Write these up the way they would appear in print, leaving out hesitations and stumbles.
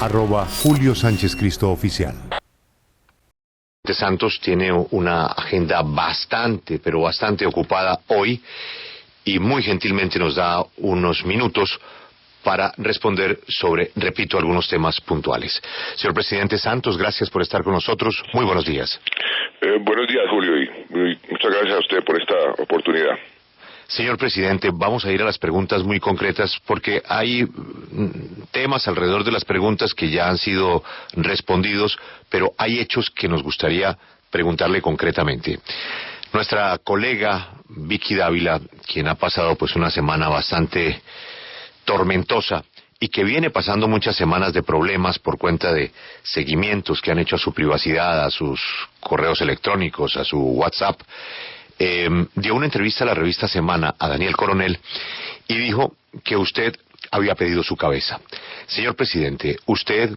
@Julio Sánchez Cristo Oficial. Santos tiene una agenda pero bastante ocupada hoy y muy gentilmente nos da unos minutos para responder sobre, repito, algunos temas puntuales. Señor presidente Santos, gracias por estar con nosotros. Muy buenos días. Buenos días, Julio, y muchas gracias a usted por esta oportunidad. Señor presidente, vamos a ir a las preguntas muy concretas porque hay temas alrededor de las preguntas que ya han sido respondidos, pero hay hechos que nos gustaría preguntarle concretamente. Nuestra colega Vicky Dávila, quien ha pasado pues una semana bastante tormentosa y que viene pasando muchas semanas de problemas por cuenta de seguimientos que han hecho a su privacidad, a sus correos electrónicos, a su WhatsApp, dio una entrevista a la revista Semana a Daniel Coronel y dijo que usted había pedido su cabeza. Señor presidente, ¿usted,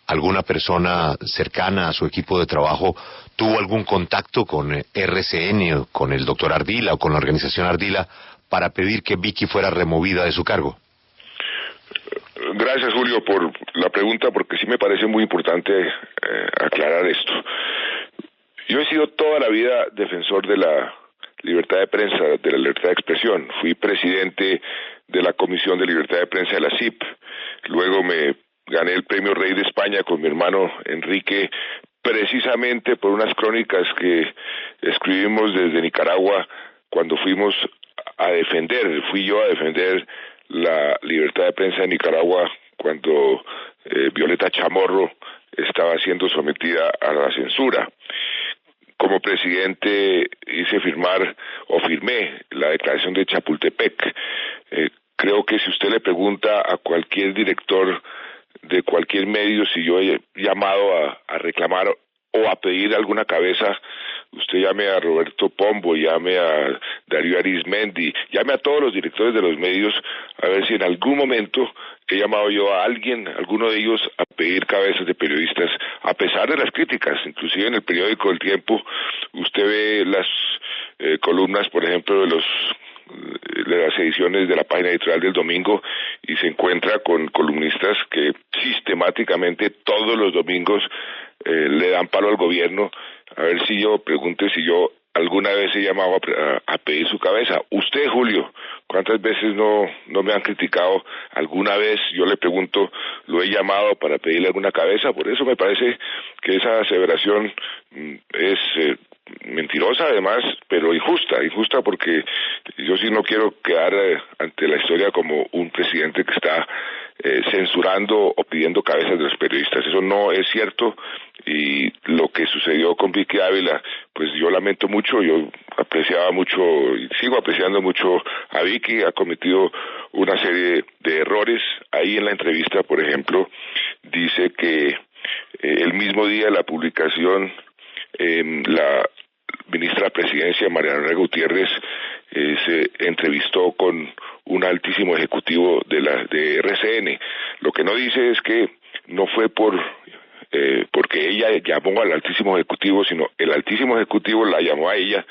alguna persona cercana a su equipo de trabajo, tuvo algún contacto con RCN o con el doctor Ardila o con la organización Ardila para pedir que Vicky fuera removida de su cargo? Gracias, Julio, por la pregunta, porque sí me parece muy importante aclarar esto. Yo he sido toda la vida defensor de la libertad de prensa, de la libertad de expresión. Fui presidente de la Comisión de Libertad de Prensa de la CIP. Luego me gané el Premio Rey de España con mi hermano Enrique, precisamente por unas crónicas que escribimos desde Nicaragua cuando fui yo a defender la libertad de prensa en Nicaragua cuando Violeta Chamorro estaba siendo sometida a la censura. Como presidente firmé la declaración de Chapultepec. Creo que si usted le pregunta a cualquier director de cualquier medio si yo he llamado a reclamar o a pedir alguna cabeza, usted llame a Roberto Pombo, llame a Darío Arizmendi, llame a todos los directores de los medios, a ver si en algún momento he llamado yo a alguno de ellos, a pedir cabezas de periodistas, a pesar de las críticas. Inclusive en el periódico El Tiempo, usted ve las columnas, por ejemplo, de las ediciones de la página editorial del domingo, y se encuentra con columnistas que sistemáticamente todos los domingos le dan palo al gobierno. A ver si pregunte si yo alguna vez he llamado a pedir su cabeza. Usted, Julio, ¿cuántas veces no me han criticado? ¿Alguna vez, yo le pregunto, lo he llamado para pedirle alguna cabeza? Por eso me parece que esa aseveración es mentirosa además, pero injusta porque yo sí no quiero quedar ante la historia como un presidente que está censurando o pidiendo cabezas de los periodistas. Eso no es cierto, y lo que sucedió con Vicky Ávila, pues yo lamento mucho. Yo apreciaba mucho y sigo apreciando mucho a Vicky. Ha cometido una serie de errores. Ahí en la entrevista, por ejemplo, dice que el mismo día de la publicación, la ministra de Presidencia, Mariana Elena Gutiérrez, se entrevistó con un altísimo ejecutivo de RCN. Lo que no dice es que no fue porque ella llamó al altísimo ejecutivo, sino el altísimo ejecutivo la llamó a ella,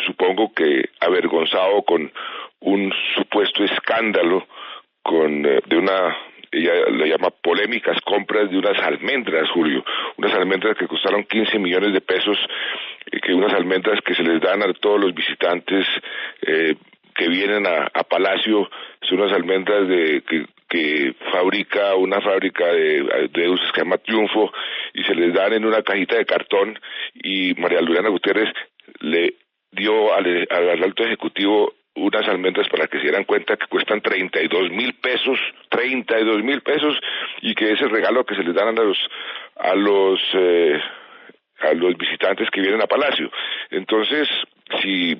supongo que avergonzado con un supuesto escándalo ella le llama polémicas compras de unas almendras, Julio, unas almendras que costaron 15 millones de pesos, unas almendras que se les dan a todos los visitantes que vienen a Palacio. Son unas almendras que fabrica una fábrica de dulces que se llama Triunfo, y se les dan en una cajita de cartón, y María Luriana Gutiérrez le dio al alto ejecutivo unas almendras para que se dieran cuenta que cuestan 32,000 pesos, y que es el regalo que se les dan a los visitantes que vienen a Palacio. Entonces, si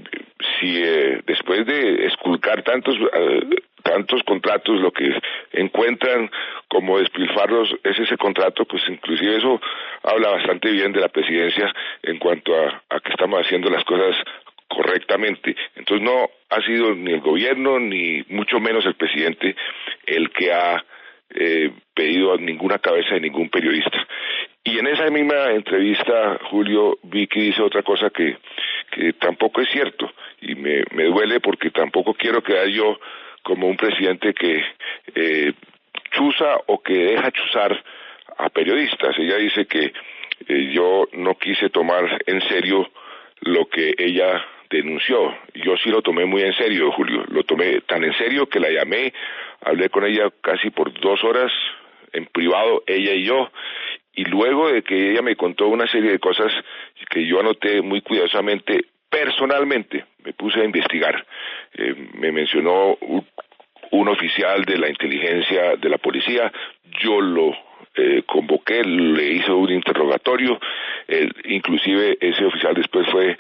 después de esculcar tantos contratos, lo que encuentran como despilfarros es ese contrato, pues inclusive eso habla bastante bien de la presidencia en cuanto a que estamos haciendo las cosas correctamente. Entonces no ha sido ni el gobierno ni mucho menos el presidente el que ha pedido ninguna cabeza de ningún periodista. Y en esa misma entrevista, Julio, Vicky dice otra cosa que tampoco es cierto, y me duele porque tampoco quiero quedar yo como un presidente que chuza o que deja chuzar a periodistas. Ella dice que yo no quise tomar en serio lo que ella denunció. Yo sí lo tomé muy en serio, Julio. Lo tomé tan en serio que la llamé, hablé con ella casi por 2 horas en privado, ella y yo, y luego de que ella me contó una serie de cosas que yo anoté muy cuidadosamente, personalmente me puse a investigar. Me mencionó un oficial de la inteligencia de la policía, yo lo convoqué, le hice un interrogatorio, inclusive ese oficial después fue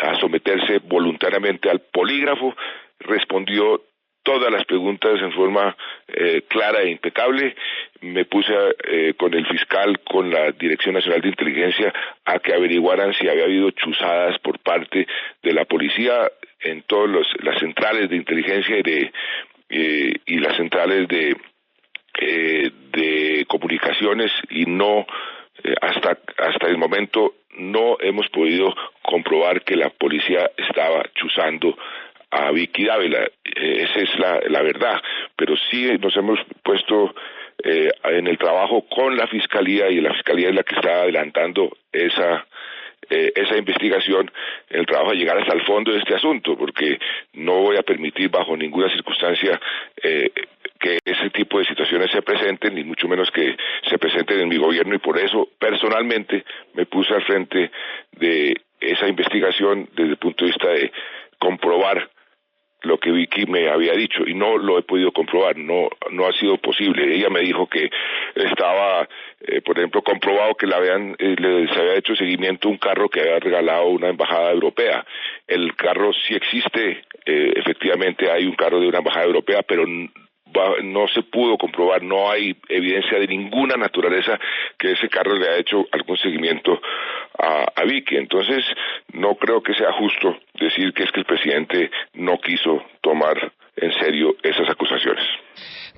a someterse voluntariamente al polígrafo, respondió todas las preguntas en forma clara e impecable. Me puse con el fiscal, con la Dirección Nacional de Inteligencia, a que averiguaran si había habido chuzadas por parte de la policía en todas las centrales de inteligencia y las centrales de comunicaciones, y no hasta el momento no hemos podido comprobar que la policía estaba chuzando a Vicky Dávila. Esa es la verdad, pero sí nos hemos puesto en el trabajo con la Fiscalía, y la Fiscalía es la que está adelantando esa investigación, en el trabajo de llegar hasta el fondo de este asunto, porque no voy a permitir bajo ninguna circunstancia que ese tipo de situaciones se presenten, ni mucho menos que se presenten en mi gobierno, y por eso personalmente me puse al frente de esa investigación desde el punto de vista de comprobar lo que Vicky me había dicho, y no lo he podido comprobar, no ha sido posible. Ella me dijo que estaba, por ejemplo, comprobado que se había hecho seguimiento a un carro que había regalado una embajada europea. El carro sí existe, efectivamente hay un carro de una embajada europea, pero no se pudo comprobar, no hay evidencia de ninguna naturaleza que ese carro le haya hecho algún seguimiento a Vicky. Entonces no creo que sea justo decir que es que el presidente no quiso tomar en serio esas acusaciones.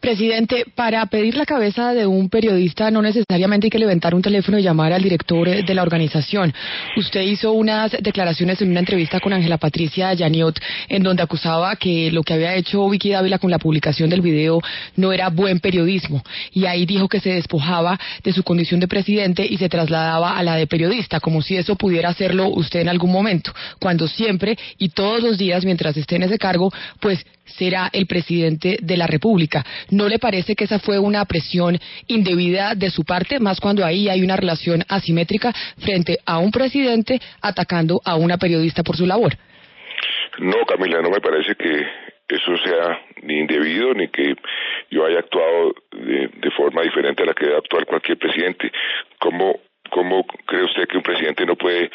Presidente, para pedir la cabeza de un periodista no necesariamente hay que levantar un teléfono y llamar al director de la organización. Usted hizo unas declaraciones en una entrevista con Ángela Patricia Yaniot, en donde acusaba que lo que había hecho Vicky Dávila con la publicación del video no era buen periodismo, y ahí dijo que se despojaba de su condición de presidente y se trasladaba a la de periodista, como si eso pudiera hacerlo usted en algún momento, cuando siempre y todos los días mientras esté en ese cargo, pues será el presidente de la República. ¿No le parece que esa fue una presión indebida de su parte, más cuando ahí hay una relación asimétrica frente a un presidente atacando a una periodista por su labor? No, Camila, no me parece que eso sea ni indebido, ni que yo haya actuado de forma diferente a la que debe actuar cualquier presidente. ¿Cómo cree usted que un presidente no puede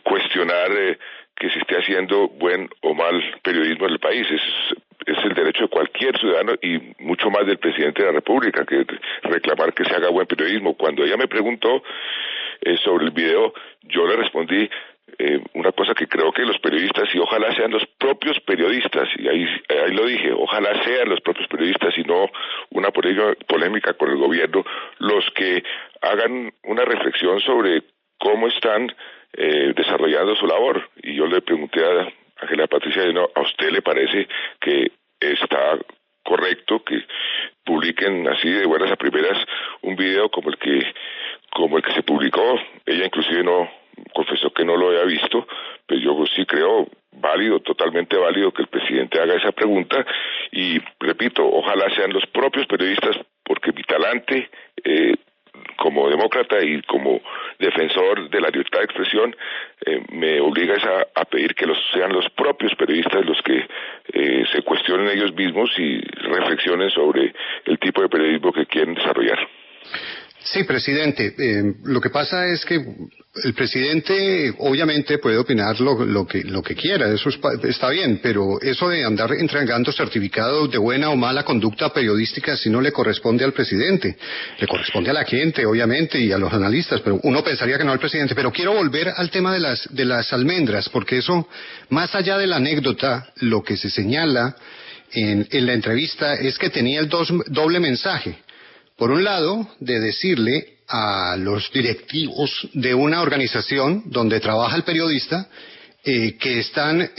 cuestionar que se esté haciendo buen o mal periodismo en el país? Es el derecho de cualquier ciudadano, y mucho más del presidente de la República, que reclamar que se haga buen periodismo. Cuando ella me preguntó sobre el video, yo le respondí una cosa que creo que los periodistas, y ojalá sean los propios periodistas, y ahí lo dije, ojalá sean los propios periodistas y no una polémica con el gobierno, los que hagan una reflexión sobre cómo están desarrollando su labor. Y yo le pregunté a Ángela Patricia, ¿a usted le parece que está correcto que publiquen así de buenas a primeras un video como el que se publicó? Ella inclusive no confesó que no lo había visto, pero yo sí creo válido, totalmente válido, que el presidente haga esa pregunta, y repito, ojalá sean los propios periodistas, porque mi talante como demócrata y como defensor de la libertad de expresión me obliga a pedir que sean los propios periodistas los que se cuestionen ellos mismos y reflexionen sobre el tipo de periodismo que quieren desarrollar. Sí, presidente. Lo que pasa es que el presidente obviamente puede opinar lo que quiera, eso está bien, pero eso de andar entregando certificados de buena o mala conducta periodística sí no le corresponde al presidente, le corresponde a la gente, obviamente, y a los analistas, pero uno pensaría que no al presidente. Pero quiero volver al tema de las almendras, porque eso, más allá de la anécdota, lo que se señala en la entrevista es que tenía el doble mensaje. Por un lado, de decirle a los directivos de una organización donde trabaja el periodista que están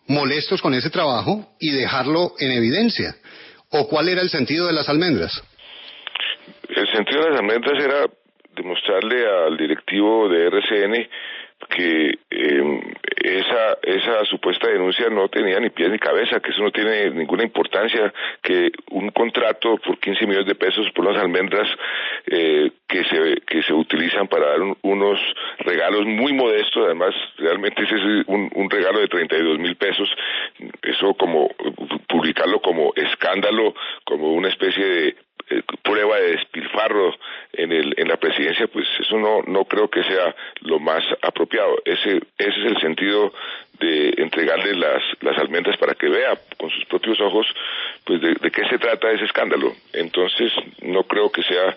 molestos con ese trabajo y dejarlo en evidencia. ¿O cuál era el sentido de las almendras? el sentido de las almendras era demostrarle al directivo de RCN que esa supuesta denuncia no tenía ni pies ni cabeza, que eso no tiene ninguna importancia, que un contrato por 15 millones de pesos por las almendras que se utilizan para dar unos regalos muy modestos, además realmente ese es un regalo de 32,000 pesos, eso como publicarlo como escándalo, como una especie de prueba de despilfarro en la presidencia, pues eso no creo que sea lo más apropiado. Ese es el sentido de entregarle las almendras para que vea con sus propios ojos pues de qué se trata ese escándalo. Entonces no creo que sea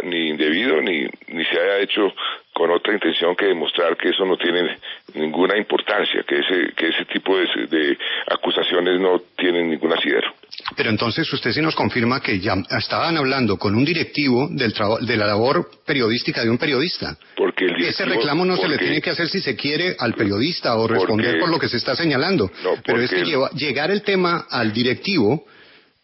ni indebido ni se haya hecho con otra intención que demostrar que eso no tiene ninguna importancia, que ese tipo de acusaciones no tienen ningún asidero. Pero entonces usted sí nos confirma que ya estaban hablando con un directivo de la labor periodística de un periodista. Porque ese reclamo no se le tiene que hacer si se quiere al periodista o responder por lo que se está señalando. Pero es que llegar el tema al directivo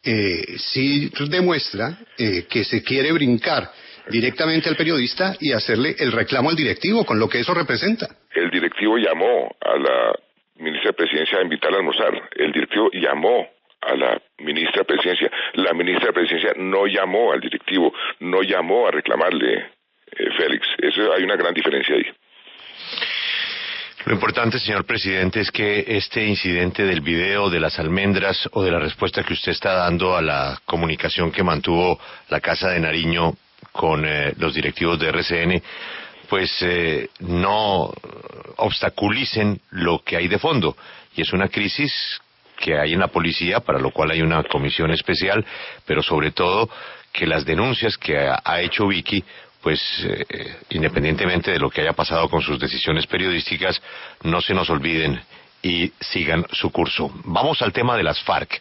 sí demuestra que se quiere brincar directamente al periodista y hacerle el reclamo al directivo con lo que eso representa. El directivo llamó a la ministra de Presidencia a invitarla a almorzar. El directivo llamó a la ministra de Presidencia. La ministra de Presidencia no llamó al directivo, no llamó a reclamarle, Félix. Eso hay una gran diferencia ahí. Lo importante, señor presidente, es que este incidente del video de las almendras o de la respuesta que usted está dando a la comunicación que mantuvo la Casa de Nariño con los directivos de RCN, pues no obstaculicen lo que hay de fondo. Y es una crisis que hay en la policía, para lo cual hay una comisión especial, pero sobre todo que las denuncias que ha hecho Vicky, pues independientemente de lo que haya pasado con sus decisiones periodísticas, no se nos olviden y sigan su curso. Vamos al tema de las FARC.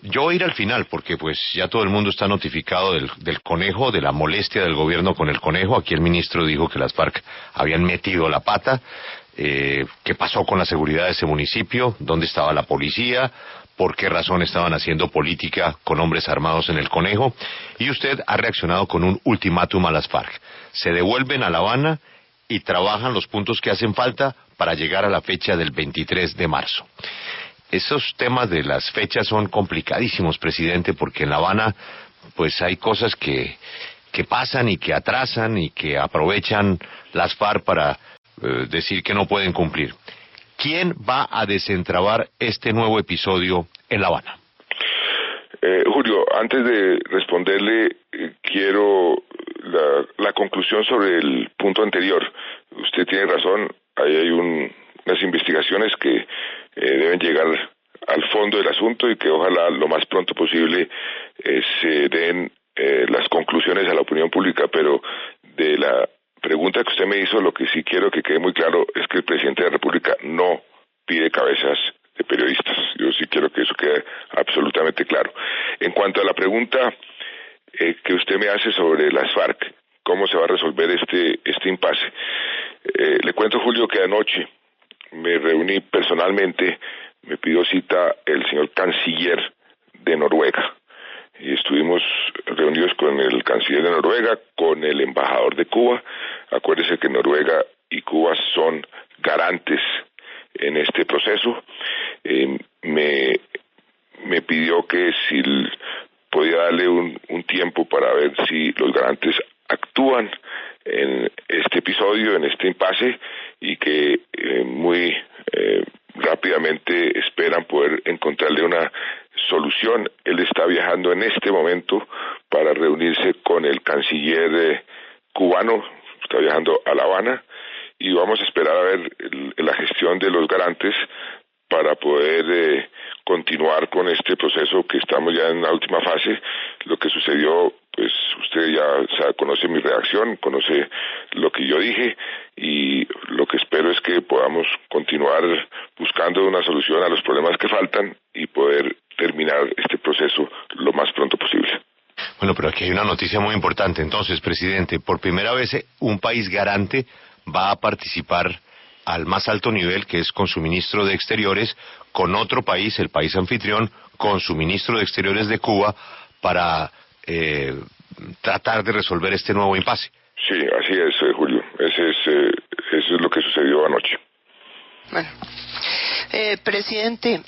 Yo voy a ir al final porque pues ya todo el mundo está notificado del conejo, de la molestia del gobierno con el conejo. Aquí el ministro dijo que las FARC habían metido la pata. ¿Qué pasó con la seguridad de ese municipio? ¿Dónde estaba la policía? ¿Por qué razón estaban haciendo política con hombres armados en el conejo? Y usted ha reaccionado con un ultimátum a las FARC. Se devuelven a La Habana y trabajan los puntos que hacen falta para llegar a la fecha del 23 de marzo. Esos temas de las fechas son complicadísimos, presidente, porque en La Habana pues hay cosas que pasan y que atrasan y que aprovechan las FARC para decir que no pueden cumplir. ¿Quién va a desentrabar este nuevo episodio en La Habana? Julio, antes de responderle, quiero la conclusión sobre el punto anterior. Usted tiene razón, ahí hay unas investigaciones que deben llegar al fondo del asunto y que ojalá lo más pronto posible se den las conclusiones a la opinión pública, pero de la pregunta que usted me hizo, lo que sí quiero que quede muy claro es que el presidente de la República no pide cabezas de periodistas. Yo sí quiero que eso quede absolutamente claro. En cuanto a la pregunta que usted me hace sobre las FARC, ¿cómo se va a resolver este impasse? Le cuento, Julio, que anoche me reuní personalmente, me pidió cita el señor canciller de Noruega. Y estuvimos reunidos con el canciller de Noruega, con el embajador de Cuba. Acuérdese que Noruega y Cuba son garantes en este proceso. Me pidió que si podía darle un tiempo para ver si los garantes actúan en este episodio, en este impasse, y que muy rápidamente esperan poder encontrarle una solución. Él está viajando en este momento para reunirse con el canciller cubano, está viajando a La Habana, y vamos a esperar a ver la gestión de los garantes para poder continuar con este proceso que estamos ya en la última fase. Lo que sucedió, pues usted ya conoce mi reacción, conoce lo que yo dije, y lo que espero es que podamos continuar buscando una solución a los problemas que faltan y poder terminar este proceso lo más pronto posible. Bueno, pero aquí hay una noticia muy importante. Entonces, presidente, por primera vez un país garante va a participar al más alto nivel, que es con su ministro de Exteriores, con otro país, el país anfitrión, con su ministro de Exteriores de Cuba, para tratar de resolver este nuevo impasse. Sí, así es, Julio. Eso es lo que sucedió anoche. Bueno, presidente,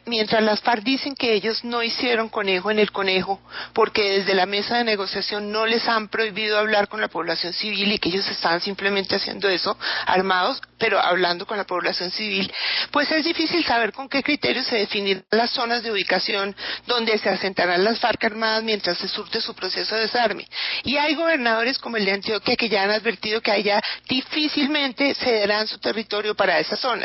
mientras las FARC dicen que ellos no hicieron conejo en el conejo porque desde la mesa de negociación no les han prohibido hablar con la población civil y que ellos estaban simplemente haciendo eso armados, pero hablando con la población civil, pues es difícil saber con qué criterios se definirán las zonas de ubicación donde se asentarán las FARC armadas mientras se surte su proceso de desarme. Y hay gobernadores como el de Antioquia que ya han advertido que allá difícilmente cederán su territorio para esas zonas.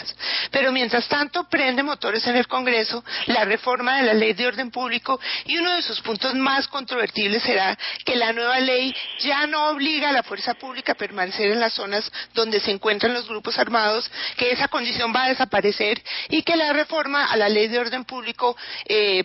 Pero mientras tanto prende motores en el Congreso la reforma de la Ley de Orden Público y uno de sus puntos más controvertibles será que la nueva ley ya no obliga a la fuerza pública a permanecer en las zonas donde se encuentran los grupos armados, que esa condición va a desaparecer y que la reforma a la Ley de Orden Público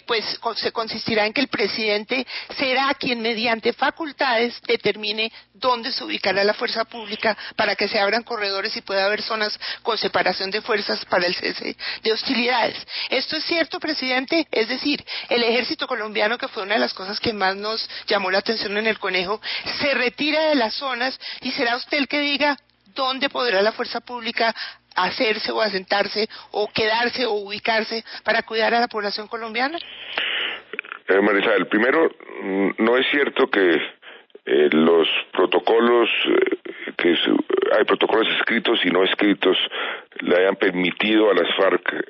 pues se consistirá en que el presidente será quien mediante facultades determine dónde se ubicará la fuerza pública para que se abran corredores y pueda haber zonas con separación de fuerzas para el cese de hostilidades. ¿Esto es cierto, presidente? Es decir, el ejército colombiano, que fue una de las cosas que más nos llamó la atención en el conejo, se retira de las zonas y será usted el que diga dónde podrá la fuerza pública hacerse o asentarse o quedarse o ubicarse para cuidar a la población colombiana. Marisabel, primero, no es cierto que los protocolos, hay protocolos escritos y no escritos, le hayan permitido a las FARC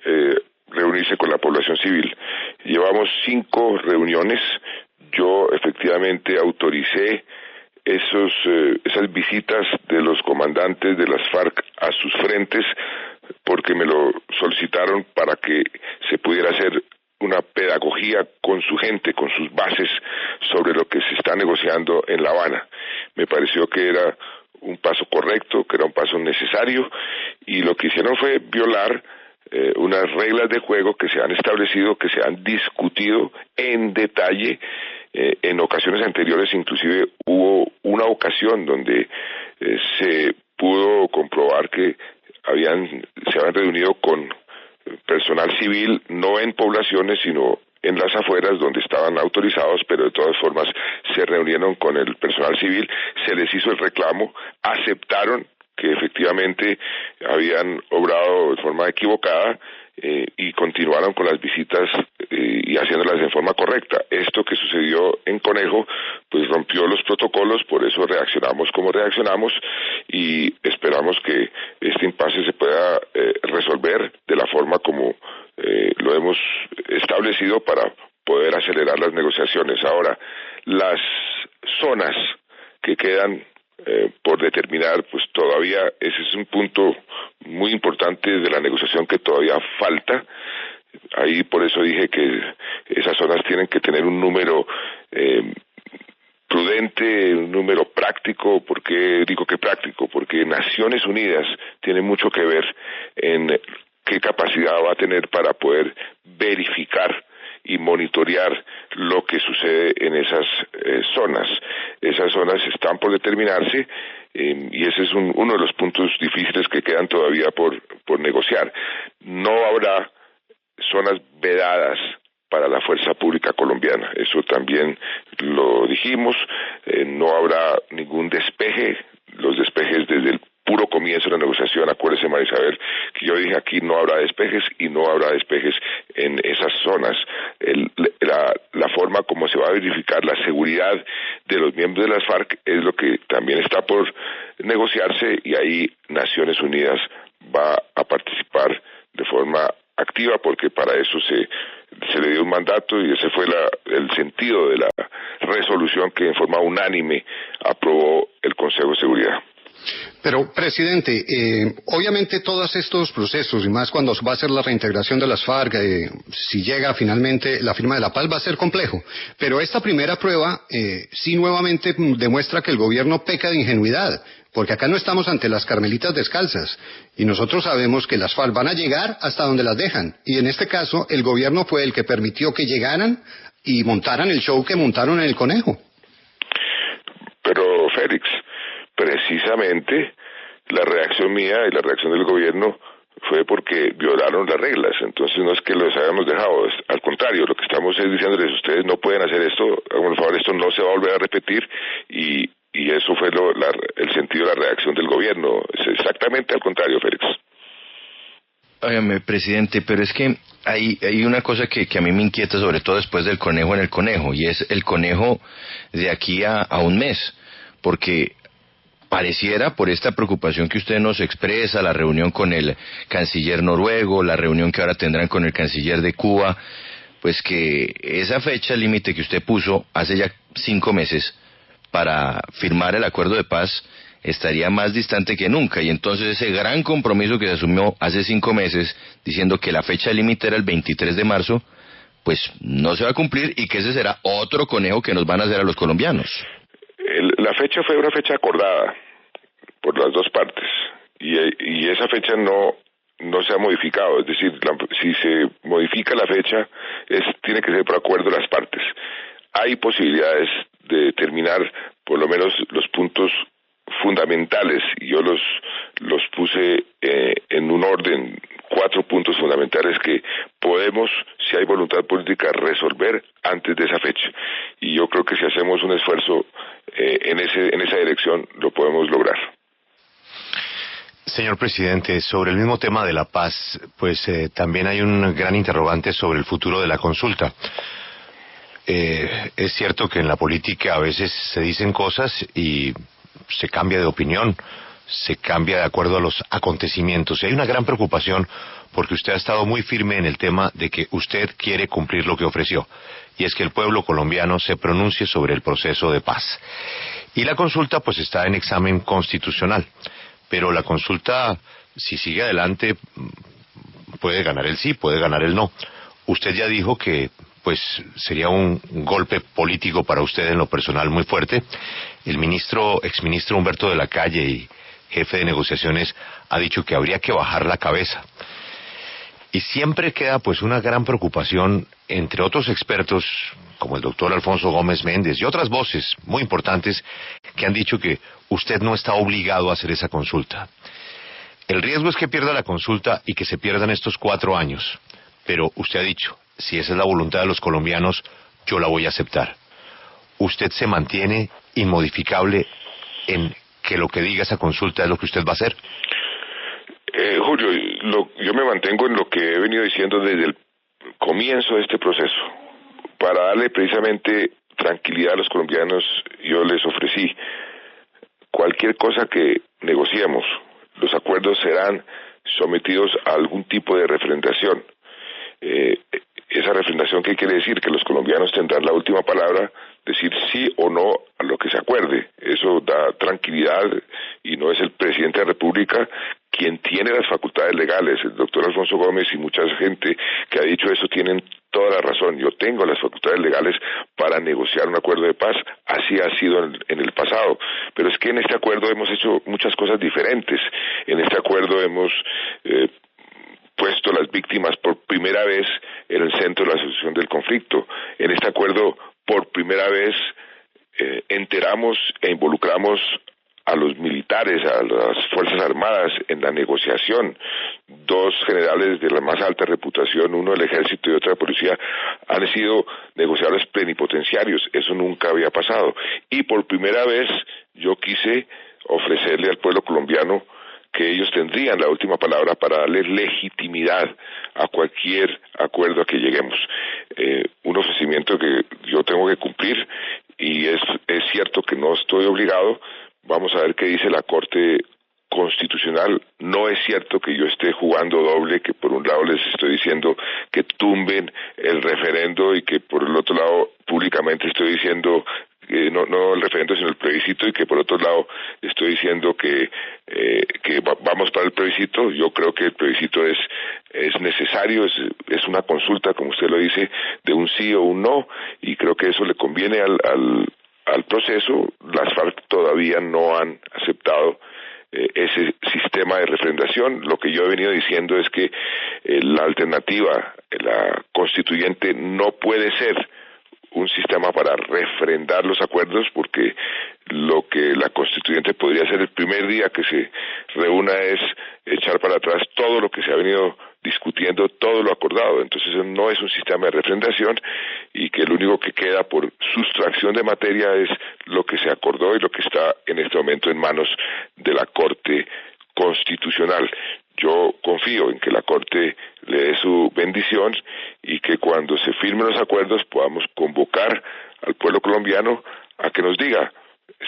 reunirse con la población civil. Llevamos 5 reuniones, yo efectivamente autoricé esas visitas de los comandantes de las FARC a sus frentes porque me lo solicitaron para que se pudiera hacer una pedagogía con su gente, con sus bases sobre lo que se está negociando en La Habana. Me pareció que era un paso correcto, que era un paso necesario, y lo que hicieron fue violar unas reglas de juego que se han establecido, que se han discutido en detalle. En ocasiones anteriores inclusive hubo una ocasión donde se pudo comprobar que se habían reunido con personal civil, no en poblaciones, sino en las afueras donde estaban autorizados, pero de todas formas se reunieron con el personal civil, se les hizo el reclamo, aceptaron que efectivamente habían obrado de forma equivocada y continuaron con las visitas y haciéndolas de forma correcta. Esto que sucedió en Conejo pues rompió los protocolos, por eso reaccionamos como reaccionamos y esperamos que este impasse se pueda resolver de la forma como lo hemos establecido para poder acelerar las negociaciones. Ahora, las zonas que quedan por determinar, pues todavía ese es un punto muy importante de la negociación que todavía falta. Ahí por eso dije que esas zonas tienen que tener un número prudente, un número práctico. ¿Por qué digo que práctico? Porque Naciones Unidas tiene mucho que ver en qué capacidad va a tener para poder verificar y monitorear lo que sucede en esas zonas. Esas zonas están por determinarse y ese es uno de los puntos difíciles que quedan todavía por negociar. No habrá zonas vedadas para la fuerza pública colombiana, eso también lo dijimos, no habrá ningún despeje, los despejes desde el puro comienzo de la negociación, acuérdese Marisabel, que yo dije aquí no habrá despejes y no habrá despejes en esas zonas. La forma como se va a verificar la seguridad de los miembros de las FARC es lo que también está por negociarse y ahí Naciones Unidas va a participar de forma activa porque para eso se le dio un mandato y ese fue el sentido de la resolución que en forma unánime aprobó el Consejo de Seguridad. Pero, presidente, obviamente todos estos procesos, y más cuando va a ser la reintegración de las FARC, si llega finalmente la firma de la paz, va a ser complejo. Pero esta primera prueba sí nuevamente demuestra que el gobierno peca de ingenuidad, porque acá no estamos ante las carmelitas descalzas, y nosotros sabemos que las FARC van a llegar hasta donde las dejan, y en este caso el gobierno fue el que permitió que llegaran y montaran el show que montaron en el Conejo. Pero, Félix, precisamente la reacción mía y la reacción del gobierno fue porque violaron las reglas, entonces no es que los hayamos dejado, al contrario, lo que estamos es diciéndoles, ustedes no pueden hacer esto, hagan por favor, esto eso no se va a volver a repetir, y eso fue el sentido de la reacción del gobierno. Es exactamente al contrario, Félix. Óigame, presidente, pero es que hay una cosa que a mí me inquieta, sobre todo después del conejo en el conejo, y es el conejo de aquí a un mes, porque pareciera, por esta preocupación que usted nos expresa, la reunión con el canciller noruego, la reunión que ahora tendrán con el canciller de Cuba, pues que esa fecha límite que usted puso hace ya 5 meses para firmar el acuerdo de paz estaría más distante que nunca, y entonces ese gran compromiso que se asumió hace 5 meses diciendo que la fecha límite era el 23 de marzo, pues no se va a cumplir, y que ese será otro conejo que nos van a hacer a los colombianos. La fecha fue una fecha acordada por las dos partes, y esa fecha no se ha modificado. Es decir, si se modifica la fecha, tiene que ser por acuerdo de las partes. Hay posibilidades de determinar por lo menos los puntos fundamentales, y yo los puse en un orden, 4 puntos fundamentales que podemos, si hay voluntad política, resolver antes de esa fecha, y yo creo que si hacemos un esfuerzo en esa dirección lo podemos lograr. Señor presidente, sobre el mismo tema de la paz, pues también hay un gran interrogante sobre el futuro de la consulta. Es cierto que en la política a veces se dicen cosas y se cambia de opinión, se cambia de acuerdo a los acontecimientos. Y hay una gran preocupación porque usted ha estado muy firme en el tema de que usted quiere cumplir lo que ofreció, y es que el pueblo colombiano se pronuncie sobre el proceso de paz. Y la consulta pues está en examen constitucional, pero la consulta, si sigue adelante, puede ganar el sí, puede ganar el no. Usted ya dijo que pues sería un golpe político para usted en lo personal muy fuerte. El exministro Humberto de la Calle y jefe de negociaciones ha dicho que habría que bajar la cabeza. Y siempre queda pues una gran preocupación entre otros expertos, como el doctor Alfonso Gómez Méndez y otras voces muy importantes que han dicho que usted no está obligado a hacer esa consulta. El riesgo es que pierda la consulta y que se pierdan estos 4 años. Pero usted ha dicho, si esa es la voluntad de los colombianos, yo la voy a aceptar. ¿Usted se mantiene inmodificable en que lo que diga esa consulta es lo que usted va a hacer? Julio, yo me mantengo en lo que he venido diciendo desde el comienzo de este proceso. Para darle precisamente tranquilidad a los colombianos, yo les ofrecí cualquier cosa que negociemos. Los acuerdos serán sometidos a algún tipo de refrendación. Esa refrendación, ¿qué quiere decir? Que los colombianos tendrán la última palabra, decir sí o no a lo que se acuerde. Eso da tranquilidad, y no es el presidente de la República quien tiene las facultades legales. El doctor Alfonso Gómez y mucha gente que ha dicho eso tienen toda la razón. Yo tengo las facultades legales para negociar un acuerdo de paz, así ha sido en el pasado, pero es que en este acuerdo hemos hecho muchas cosas diferentes. En este acuerdo hemos puesto las víctimas por primera vez en el centro de la solución del conflicto. En este acuerdo, por primera vez, enteramos e involucramos a los militares, a las Fuerzas Armadas en la negociación. 2 generales de la más alta reputación, uno del Ejército y otro de la Policía, han sido negociadores plenipotenciarios. Eso nunca había pasado. Y por primera vez yo quise ofrecerle al pueblo colombiano que ellos tendrían la última palabra para darle legitimidad a cualquier acuerdo a que lleguemos. Un ofrecimiento que yo tengo que cumplir, y es cierto que no estoy obligado. Vamos a ver qué dice la Corte Constitucional. No es cierto que yo esté jugando doble, que por un lado les estoy diciendo que tumben el referendo y que por el otro lado públicamente estoy diciendo no el referendo sino el plebiscito, y que por otro lado estoy diciendo que vamos para el plebiscito. Yo creo que el plebiscito es necesario, es una consulta, como usted lo dice, de un sí o un no, y creo que eso le conviene al proceso. Las FARC todavía no han aceptado ese sistema de refrendación. Lo que yo he venido diciendo es que la alternativa, la constituyente, no puede ser un sistema para refrendar los acuerdos, porque lo que la constituyente podría hacer el primer día que se reúna es echar para atrás todo lo que se ha venido discutiendo todo lo acordado. Entonces no es un sistema de refrendación y que lo único que queda por sustracción de materia es lo que se acordó y lo que está en este momento en manos de la Corte Constitucional. Yo confío en que la Corte le dé su bendición y que cuando se firmen los acuerdos podamos convocar al pueblo colombiano a que nos diga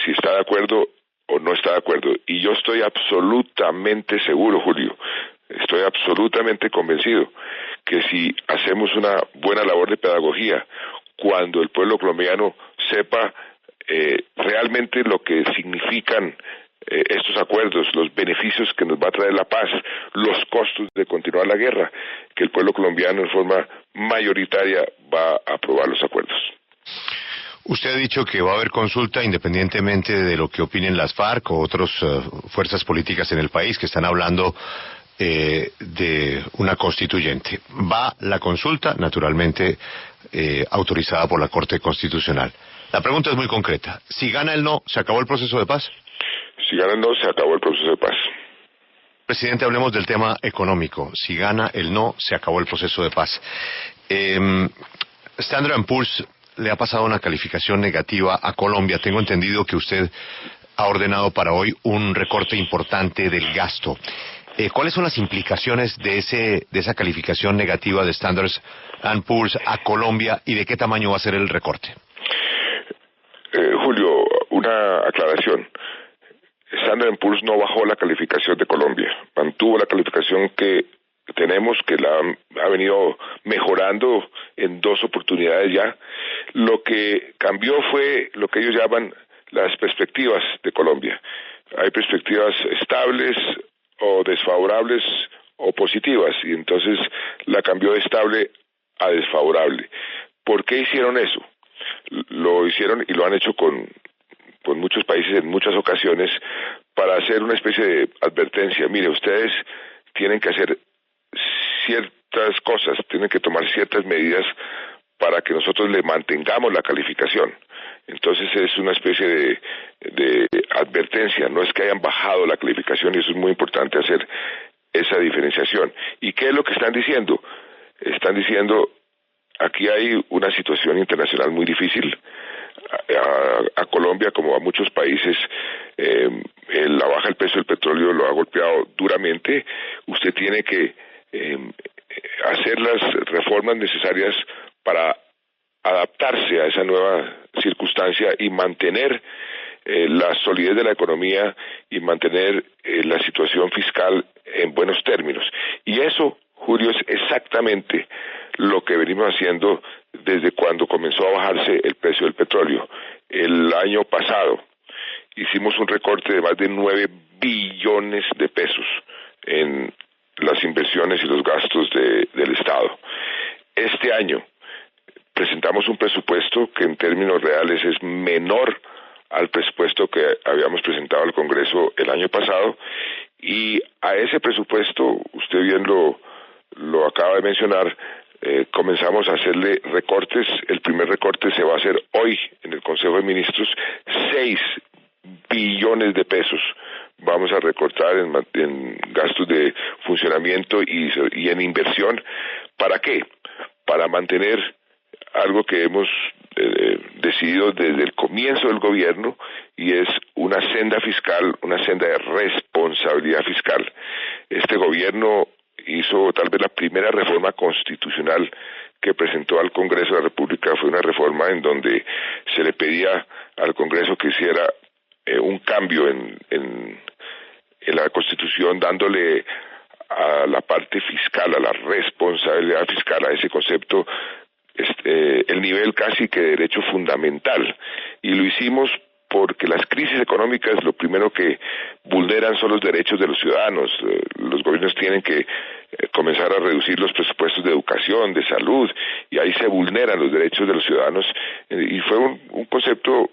si está de acuerdo o no está de acuerdo. Y yo estoy absolutamente seguro, Julio, estoy absolutamente convencido que si hacemos una buena labor de pedagogía, cuando el pueblo colombiano sepa realmente lo que significan estos acuerdos, los beneficios que nos va a traer la paz, los costos de continuar la guerra, que el pueblo colombiano en forma mayoritaria va a aprobar los acuerdos. Usted ha dicho que va a haber consulta independientemente de lo que opinen las FARC o otras fuerzas políticas en el país que están hablando de una constituyente. Va la consulta, naturalmente, autorizada por la Corte Constitucional. La pregunta es muy concreta. Si gana el no, ¿se acabó el proceso de paz? Si gana el no, se acabó el proceso de paz. Presidente, hablemos del tema económico. Si gana el no, se acabó el proceso de paz. Standard & Poor's le ha pasado una calificación negativa a Colombia. Tengo entendido que usted ha ordenado para hoy un recorte importante del gasto. ¿Cuáles son las implicaciones de esa calificación negativa de Standard & Poor's a Colombia y de qué tamaño va a ser el recorte? Julio, una aclaración. Standard & Poor's no bajó la calificación de Colombia, mantuvo la calificación que tenemos, que la ha venido mejorando en 2 oportunidades ya. Lo que cambió fue lo que ellos llaman las perspectivas de Colombia. Hay perspectivas estables o desfavorables o positivas, y entonces la cambió de estable a desfavorable. ¿Por qué hicieron eso? Lo hicieron y lo han hecho con muchos países en muchas ocasiones para hacer una especie de advertencia. Mire, ustedes tienen que hacer ciertas cosas, tienen que tomar ciertas medidas para que nosotros le mantengamos la calificación. Entonces es una especie de advertencia, no es que hayan bajado la calificación, y eso es muy importante hacer esa diferenciación. ¿Y qué es lo que están diciendo? Están diciendo, aquí hay una situación internacional muy difícil. A Colombia, como a muchos países, la baja del precio del petróleo lo ha golpeado duramente. Usted tiene que hacer las reformas necesarias para adaptarse a esa nueva circunstancia y mantener la solidez de la economía y mantener la situación fiscal en buenos términos. Y eso, Julio, es exactamente lo que venimos haciendo desde cuando comenzó a bajarse el precio del petróleo. El año pasado hicimos un recorte de más de 9 billones de pesos en las inversiones y los gastos del Estado. Este año presentamos un presupuesto que en términos reales es menor al presupuesto que habíamos presentado al Congreso el año pasado, y a ese presupuesto, usted bien lo acaba de mencionar, comenzamos a hacerle recortes. El primer recorte se va a hacer hoy en el Consejo de Ministros. 6 billones de pesos vamos a recortar en gastos de funcionamiento y en inversión. ¿Para qué? Para mantener algo que hemos decidido desde el comienzo del gobierno, y es una senda fiscal, una senda de responsabilidad fiscal. Este gobierno hizo tal vez la primera reforma constitucional que presentó al Congreso de la República. Fue una reforma en donde se le pedía al Congreso que hiciera un cambio en la Constitución, dándole a la parte fiscal, a la responsabilidad fiscal, a ese concepto, el nivel casi que de derecho fundamental. Y lo hicimos porque las crisis económicas lo primero que vulneran son los derechos de los ciudadanos. Los gobiernos tienen que comenzar a reducir los presupuestos de educación, de salud, y ahí se vulneran los derechos de los ciudadanos. Y fue un concepto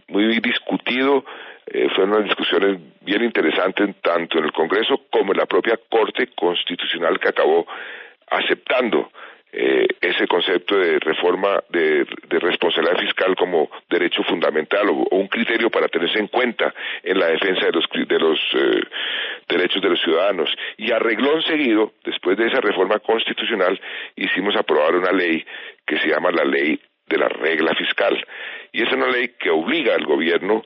muy discutido. Fueron unas discusiones bien interesantes tanto en el Congreso como en la propia Corte Constitucional, que acabó aceptando ese concepto de reforma de responsabilidad fiscal como derecho fundamental o un criterio para tenerse en cuenta en la defensa de los derechos de los ciudadanos. Y a reglón seguido, después de esa reforma constitucional, hicimos aprobar una ley que se llama la Ley de la Regla Fiscal. Y es una ley que obliga al gobierno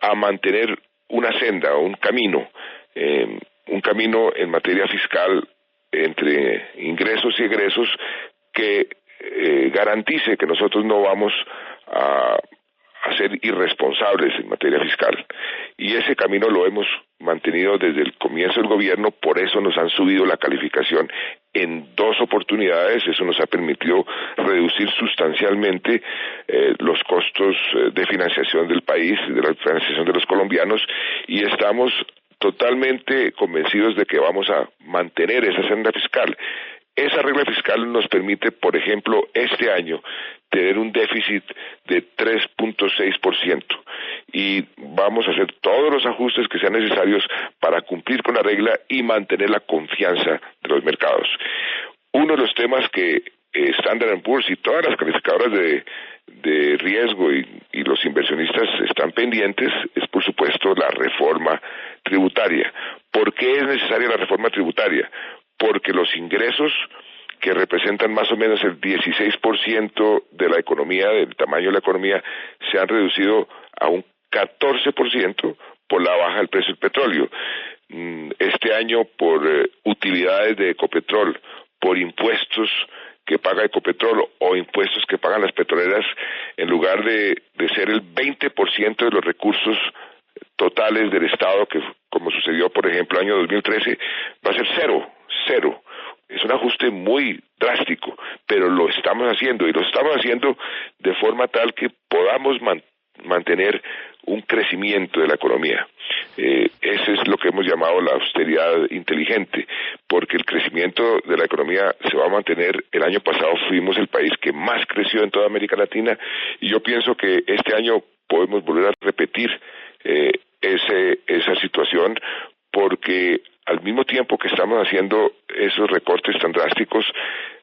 a mantener una senda, un camino en materia fiscal entre ingresos y egresos que garantice que nosotros no vamos a ser irresponsables en materia fiscal. Y ese camino lo hemos mantenido desde el comienzo del gobierno, por eso nos han subido la calificación en 2 oportunidades. Eso nos ha permitido reducir sustancialmente los costos de financiación del país, de la financiación de los colombianos, y estamos totalmente convencidos de que vamos a mantener esa senda fiscal. Esa regla fiscal nos permite, por ejemplo, este año tener un déficit de 3.6% y vamos a hacer todos los ajustes que sean necesarios para cumplir con la regla y mantener la confianza de los mercados. Uno de los temas que Standard & Poor's y todas las calificadoras de riesgo y los inversionistas están pendientes es, por supuesto, la reforma tributaria. ¿Por qué es necesaria la reforma tributaria? Porque los ingresos, que representan más o menos el 16% de la economía, del tamaño de la economía, se han reducido a un 14% por la baja del precio del petróleo. Este año, por utilidades de Ecopetrol, por impuestos que paga Ecopetrol o impuestos que pagan las petroleras, en lugar de ser el 20% de los recursos totales del Estado, que como sucedió por ejemplo el año 2013, va a ser cero. Es un ajuste muy drástico, pero lo estamos haciendo, y lo estamos haciendo de forma tal que podamos mantener un crecimiento de la economía. Ese es lo que hemos llamado la austeridad inteligente, porque el crecimiento de la economía se va a mantener. El año pasado fuimos el país que más creció en toda América Latina, y yo pienso que este año podemos volver a repetir esa situación, porque al mismo tiempo que estamos haciendo esos recortes tan drásticos,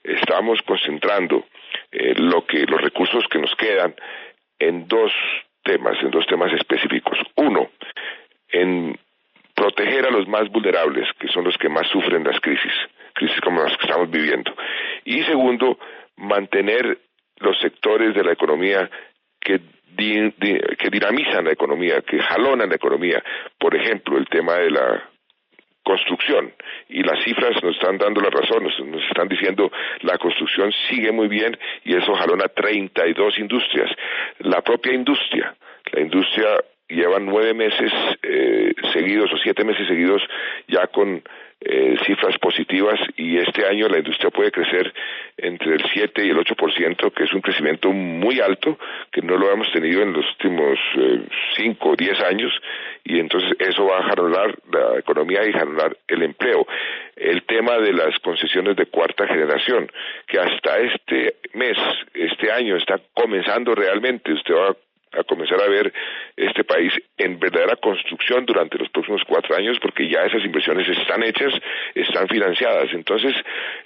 estamos concentrando los recursos que nos quedan en dos temas específicos. Uno, en proteger a los más vulnerables, que son los que más sufren las crisis como las que estamos viviendo. Y segundo, mantener los sectores de la economía que dinamizan la economía, que jalonan la economía. Por ejemplo, el tema de la construcción, y las cifras nos están dando la razón, nos están diciendo la construcción sigue muy bien y eso jalona 32 industrias. La propia industria, lleva 9 meses seguidos o 7 meses seguidos ya con cifras positivas, y este año la industria puede crecer entre el 7 y el 8%, que es un crecimiento muy alto, que no lo hemos tenido en los últimos 5 o 10 años, y entonces eso va a jalonar la economía y jalonar el empleo. El tema de las concesiones de cuarta generación, que hasta este año está comenzando realmente. Usted va a comenzar a ver este país en verdadera construcción durante los próximos 4 años, porque ya esas inversiones están hechas, están financiadas. Entonces,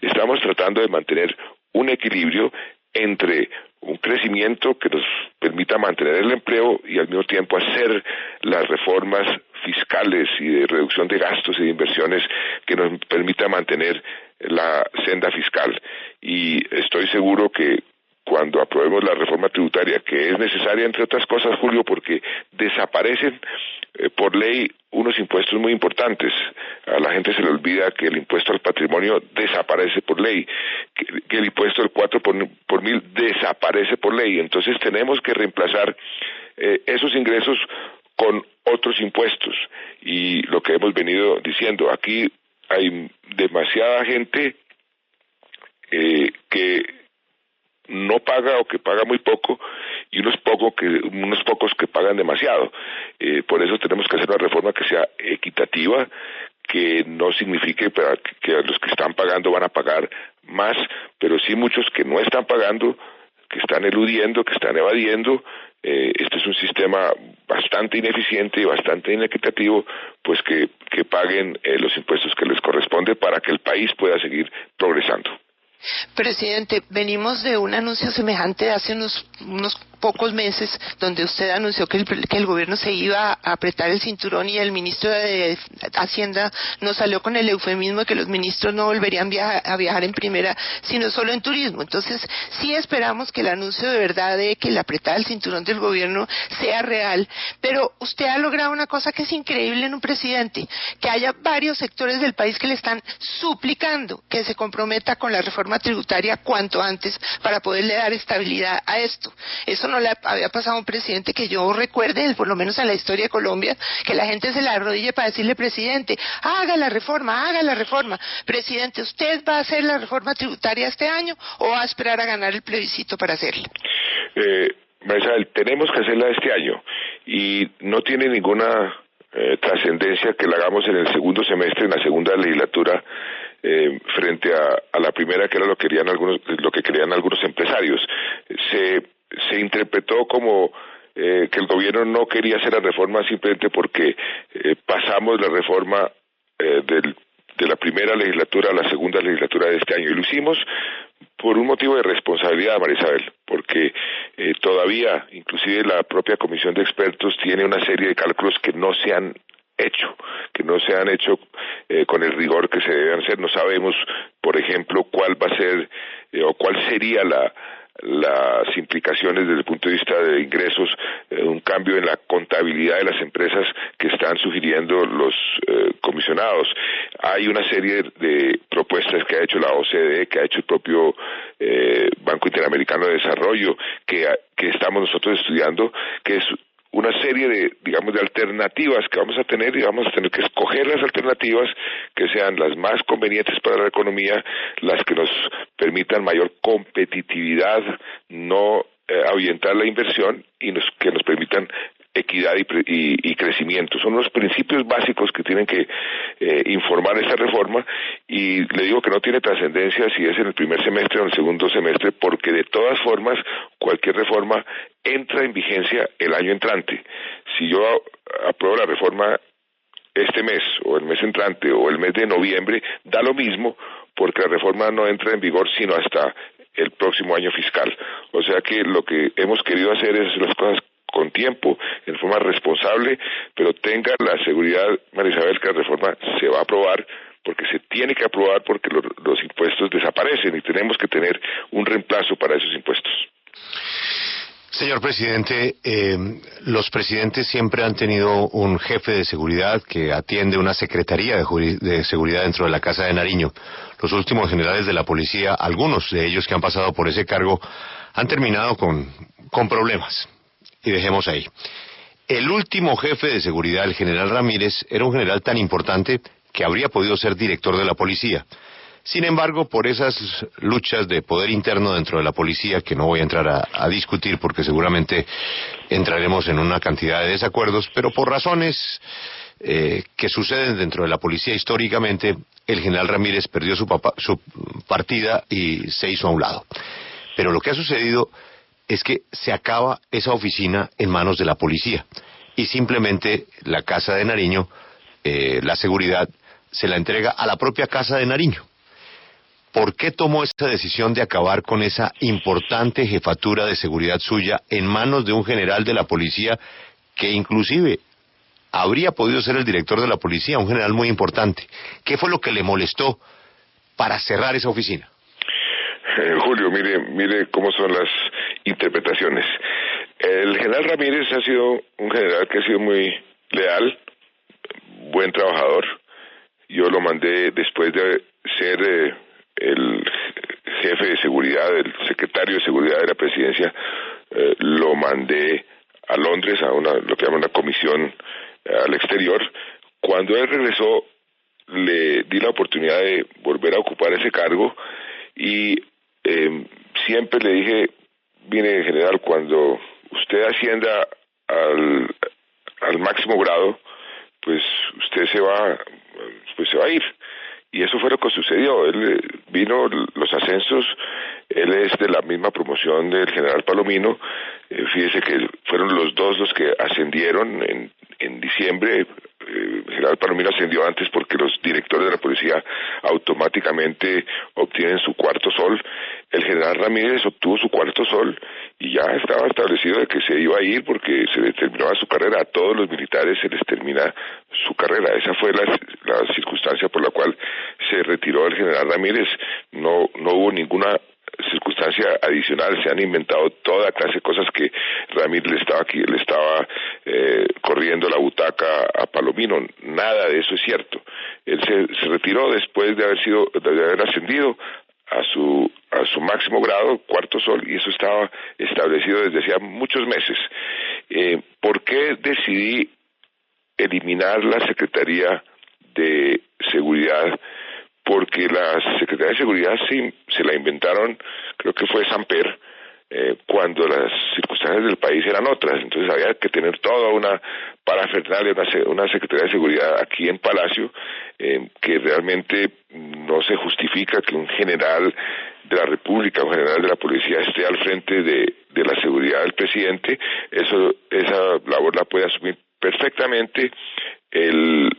estamos tratando de mantener un equilibrio entre un crecimiento que nos permita mantener el empleo y al mismo tiempo hacer las reformas fiscales y de reducción de gastos y de inversiones que nos permita mantener la senda fiscal. Y estoy seguro que cuando aprobemos la reforma tributaria, que es necesaria, entre otras cosas, Julio, porque desaparecen por ley unos impuestos muy importantes. A la gente se le olvida que el impuesto al patrimonio desaparece por ley, que el impuesto del 4 por mil desaparece por ley. Entonces tenemos que reemplazar esos ingresos con otros impuestos. Y lo que hemos venido diciendo, aquí hay demasiada gente que no paga o que paga muy poco, y unos pocos que pagan demasiado. Por eso tenemos que hacer una reforma que sea equitativa, que no signifique que los que están pagando van a pagar más, pero sí muchos que no están pagando, que están eludiendo, que están evadiendo. Este es un sistema bastante ineficiente y bastante inequitativo, pues que paguen los impuestos que les corresponde para que el país pueda seguir progresando. Presidente, venimos de un anuncio semejante de hace unos pocos meses, donde usted anunció que el gobierno se iba a apretar el cinturón y el ministro de Hacienda nos salió con el eufemismo de que los ministros no volverían a viajar en primera, sino solo en turismo. Entonces, sí esperamos que el anuncio de verdad de que la apretada del cinturón del gobierno sea real, pero usted ha logrado una cosa que es increíble en un presidente, que haya varios sectores del país que le están suplicando que se comprometa con la reforma tributaria cuanto antes para poderle dar estabilidad a esto. Eso no le había pasado a un presidente que yo recuerde, por lo menos en la historia de Colombia, que la gente se la arrodille para decirle: presidente, haga la reforma. Presidente, ¿usted va a hacer la reforma tributaria este año o va a esperar a ganar el plebiscito para hacerla? Marisabel, tenemos que hacerla este año y no tiene ninguna trascendencia que la hagamos en el segundo semestre, en la segunda legislatura, frente a la primera, que era lo que querían algunos empresarios. Se interpretó como que el gobierno no quería hacer la reforma simplemente porque pasamos la reforma de la primera legislatura a la segunda legislatura de este año, y lo hicimos por un motivo de responsabilidad, Marisabel, porque todavía, inclusive la propia comisión de expertos tiene una serie de cálculos que no se han hecho con el rigor que se deben hacer. No sabemos, por ejemplo, cuál va a ser o cuál sería las implicaciones desde el punto de vista de ingresos, un cambio en la contabilidad de las empresas que están sugiriendo los comisionados. Hay una serie de propuestas que ha hecho la OCDE, que ha hecho el propio Banco Interamericano de Desarrollo, que estamos nosotros estudiando, que es una serie de alternativas que vamos a tener, y vamos a tener que escoger las alternativas que sean las más convenientes para la economía, las que nos permitan mayor competitividad, no ahuyentar la inversión, y que nos permitan equidad y crecimiento. Son los principios básicos que tienen que informar esta reforma, y le digo que no tiene trascendencia si es en el primer semestre o en el segundo semestre, porque de todas formas cualquier reforma entra en vigencia el año entrante. Si yo apruebo la reforma este mes o el mes entrante o el mes de noviembre, da lo mismo, porque la reforma no entra en vigor sino hasta el próximo año fiscal. O sea que lo que hemos querido hacer es hacer las cosas con tiempo, en forma responsable, pero tenga la seguridad, Marisabel, que la reforma se va a aprobar, porque se tiene que aprobar, porque los impuestos desaparecen y tenemos que tener un reemplazo para esos impuestos. Señor presidente, los presidentes siempre han tenido un jefe de seguridad que atiende una secretaría de seguridad dentro de la Casa de Nariño. Los últimos generales de la policía, algunos de ellos que han pasado por ese cargo, han terminado con problemas. Y dejemos ahí. El último jefe de seguridad, el general Ramírez, era un general tan importante que habría podido ser director de la policía. Sin embargo, por esas luchas de poder interno dentro de la policía, que no voy a entrar a discutir porque seguramente entraremos en una cantidad de desacuerdos, pero por razones que suceden dentro de la policía históricamente, el general Ramírez perdió su partida y se hizo a un lado. Pero lo que ha sucedido es que se acaba esa oficina en manos de la policía y simplemente la Casa de Nariño, la seguridad, se la entrega a la propia Casa de Nariño. ¿Por qué tomó esa decisión de acabar con esa importante jefatura de seguridad suya en manos de un general de la policía que inclusive habría podido ser el director de la policía, un general muy importante? ¿Qué fue lo que le molestó para cerrar esa oficina? Julio, mire cómo son las interpretaciones. El general Ramírez ha sido un general que ha sido muy leal, buen trabajador. Yo lo mandé después de ser el jefe de seguridad, el secretario de seguridad de la presidencia, lo mandé a Londres a lo que llaman una comisión al exterior. Cuando él regresó, le di la oportunidad de volver a ocupar ese cargo y siempre le dije: mire, general, cuando usted ascienda al máximo grado, pues usted se va a ir. Y eso fue lo que sucedió. Él vino, los ascensos, él es de la misma promoción del general Palomino. Fíjese que fueron los dos los que ascendieron en diciembre. El general Palomino ascendió antes porque los directores de la policía automáticamente obtienen su cuarto sol. El general Ramírez obtuvo su cuarto sol y ya estaba establecido de que se iba a ir porque se le terminaba su carrera. A todos los militares se les termina su carrera. Esa fue la circunstancia por la cual se retiró el general Ramírez. No hubo ninguna circunstancia adicional. Se han inventado toda clase de cosas que Ramírez le estaba corriendo la butaca a Palomino. Nada de eso es cierto. Él se retiró después de haber ascendido a su máximo grado, cuarto sol, y eso estaba establecido desde hacía muchos meses. ¿Por qué decidí eliminar la Secretaría de Seguridad? Porque la Secretaría de Seguridad se la inventaron, creo que fue Samper, cuando las circunstancias del país eran otras. Entonces había que tener toda una parafernalia, una Secretaría de Seguridad aquí en Palacio, que realmente no se justifica que un general de la República, un general de la policía esté al frente de la seguridad del presidente. Esa labor la puede asumir perfectamente el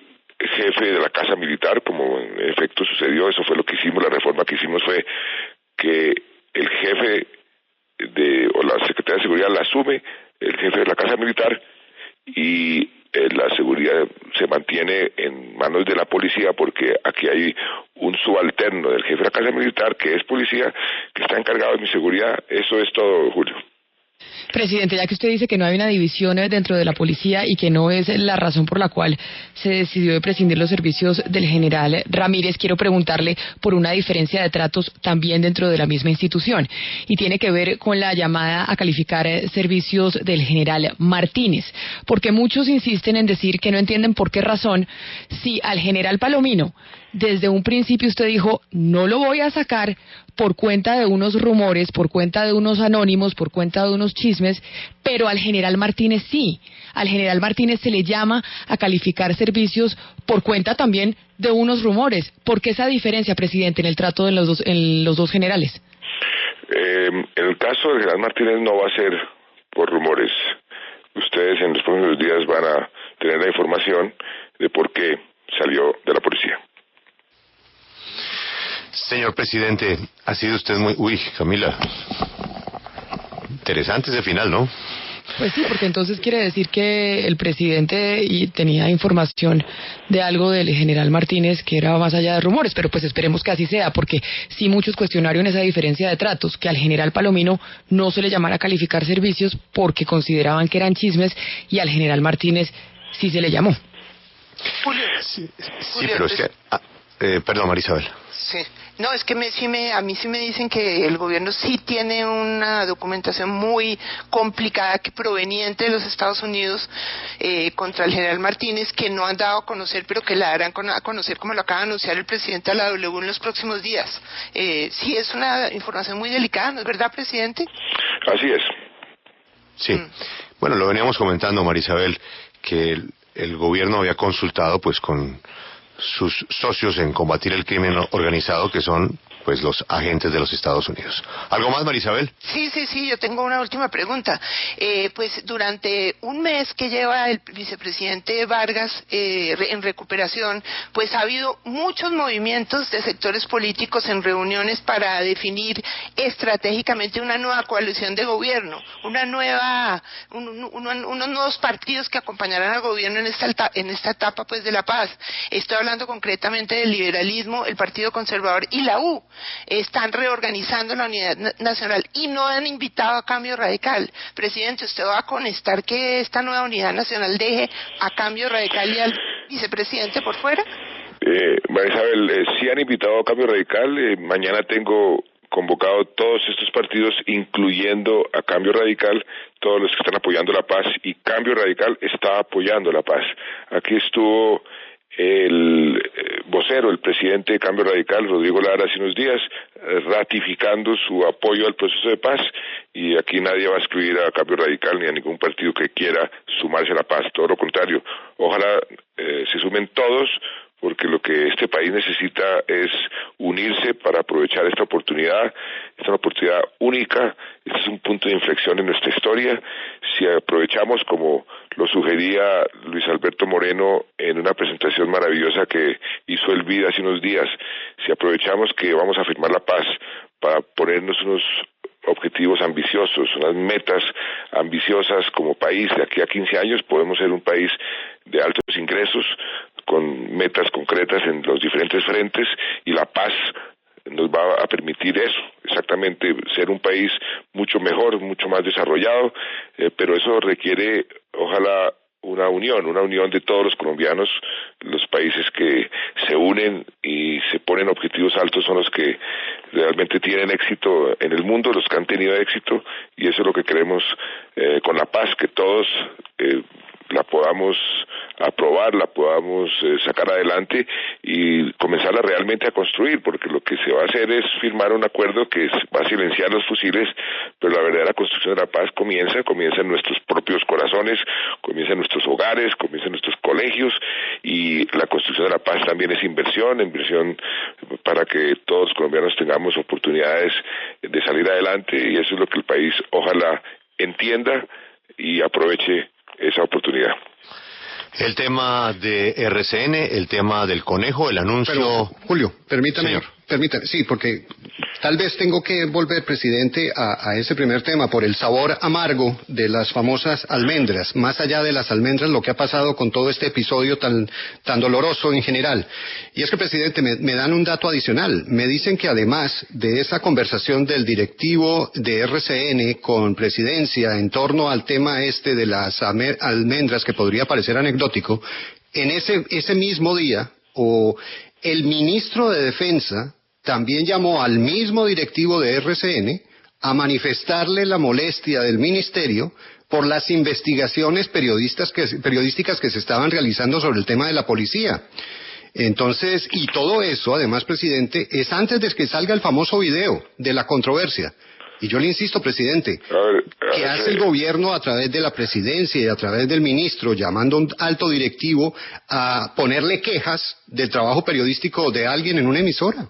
jefe de la Casa Militar, como en efecto sucedió. Eso fue lo que hicimos. La reforma que hicimos fue que el jefe o la Secretaría de Seguridad la asume el jefe de la Casa Militar y la seguridad se mantiene en manos de la policía, porque aquí hay un subalterno del jefe de la Casa Militar que es policía, que está encargado de mi seguridad. Eso es todo, Julio. Presidente, ya que usted dice que no hay una división dentro de la policía y que no es la razón por la cual se decidió de prescindir los servicios del general Ramírez, quiero preguntarle por una diferencia de tratos también dentro de la misma institución, y tiene que ver con la llamada a calificar servicios del general Martínez, porque muchos insisten en decir que no entienden por qué razón, si al general Palomino desde un principio usted dijo no lo voy a sacar por cuenta de unos rumores, por cuenta de unos anónimos, por cuenta de unos chismes, pero al general Martínez sí. Al general Martínez se le llama a calificar servicios por cuenta también de unos rumores. ¿Por qué esa diferencia, presidente, en el trato de los dos generales? En el caso del general Martínez no va a ser por rumores. Ustedes en los próximos días van a tener la información de por qué salió de la policía. Señor presidente, ha sido usted muy... Uy, Camila, interesante ese final, ¿no? Pues sí, porque entonces quiere decir que el presidente tenía información de algo del general Martínez que era más allá de rumores, pero pues esperemos que así sea, porque sí muchos cuestionaron esa diferencia de tratos, que al general Palomino no se le llamara a calificar servicios porque consideraban que eran chismes, y al general Martínez sí se le llamó. Julio, Sí, pero es que... perdón, Marisabel. Sí. No, es que a mí sí me dicen que el gobierno sí tiene una documentación muy complicada que proveniente de los Estados Unidos contra el general Martínez, que no han dado a conocer, pero que la darán a conocer, como lo acaba de anunciar el presidente, a la W en los próximos días. Sí, es una información muy delicada, ¿no es verdad, presidente? Así es. Sí. Bueno, lo veníamos comentando, Marisabel, que el gobierno había consultado pues con sus socios en combatir el crimen organizado, que son pues los agentes de los Estados Unidos. ¿Algo más, Marisabel? Sí, yo tengo una última pregunta. Pues durante un mes que lleva el vicepresidente Vargas en recuperación, pues ha habido muchos movimientos de sectores políticos en reuniones para definir estratégicamente una nueva coalición de gobierno, unos nuevos partidos que acompañarán al gobierno en esta etapa pues de la paz. Estoy hablando concretamente del liberalismo, el Partido Conservador y la U. Están reorganizando la unidad nacional y no han invitado a Cambio Radical. Presidente, ¿usted va a constar que esta nueva unidad nacional deje a Cambio Radical y al vicepresidente por fuera? Marisabel, sí han invitado a Cambio Radical. Mañana tengo convocado todos estos partidos, incluyendo a Cambio Radical, todos los que están apoyando la paz, y Cambio Radical está apoyando la paz. Aquí estuvo el vocero, el presidente de Cambio Radical, Rodrigo Lara, hace unos días, ratificando su apoyo al proceso de paz, y aquí nadie va a excluir a Cambio Radical ni a ningún partido que quiera sumarse a la paz, todo lo contrario. Ojalá se sumen todos, porque lo que este país necesita es unirse para aprovechar esta oportunidad. Es una oportunidad única, este es un punto de inflexión en nuestra historia. Si aprovechamos como lo sugería Luis Alberto Moreno en una presentación maravillosa que hizo el BID hace unos días. Si aprovechamos que vamos a firmar la paz para ponernos unos objetivos ambiciosos, unas metas ambiciosas como país, de aquí a 15 años podemos ser un país de altos ingresos, con metas concretas en los diferentes frentes, y la paz nos va a permitir eso, exactamente, ser un país mucho mejor, mucho más desarrollado, pero eso requiere, ojalá, una unión de todos los colombianos. Los países que se unen y se ponen objetivos altos son los que realmente tienen éxito en el mundo, los que han tenido éxito, y eso es lo que queremos con la paz, que todos la podamos aprobar, la podamos sacar adelante y comenzarla realmente a construir, porque lo que se va a hacer es firmar un acuerdo que va a silenciar los fusiles, pero la verdadera construcción de la paz comienza en nuestros propios corazones, comienza en nuestros hogares, comienza en nuestros colegios, y la construcción de la paz también es inversión para que todos los colombianos tengamos oportunidades de salir adelante, y eso es lo que el país ojalá entienda y aproveche esa oportunidad. El tema de RCN, el tema del conejo, el anuncio... Pero, Julio, permítame, sí, porque tal vez tengo que volver, presidente, a ese primer tema por el sabor amargo de las famosas almendras, más allá de las almendras, lo que ha pasado con todo este episodio tan doloroso en general. Y es que, presidente, me dan un dato adicional. Me dicen que además de esa conversación del directivo de RCN con Presidencia en torno al tema de las almendras, que podría parecer anecdótico, en ese mismo día, el ministro de Defensa también llamó al mismo directivo de RCN a manifestarle la molestia del ministerio por las investigaciones periodísticas que se estaban realizando sobre el tema de la policía. Entonces, y todo eso, además, presidente, es antes de que salga el famoso video de la controversia. Y yo le insisto, presidente, ¿qué hace el gobierno a través de la presidencia y a través del ministro, llamando a un alto directivo a ponerle quejas del trabajo periodístico de alguien en una emisora?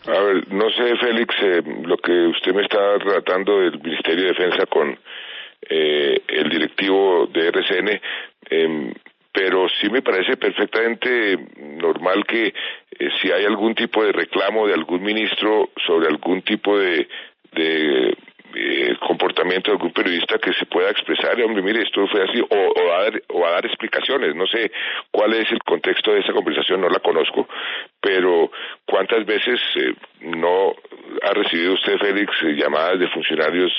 A ver, no sé, Félix, lo que usted me está relatando del Ministerio de Defensa con el directivo de RCN, pero sí me parece perfectamente normal que si hay algún tipo de reclamo de algún ministro sobre algún tipo de comportamiento de algún periodista, que se pueda expresar, hombre, mire, esto fue así, o a dar explicaciones. No sé cuál es el contexto de esa conversación, no la conozco, pero ¿cuántas veces no ha recibido usted, Félix, llamadas de funcionarios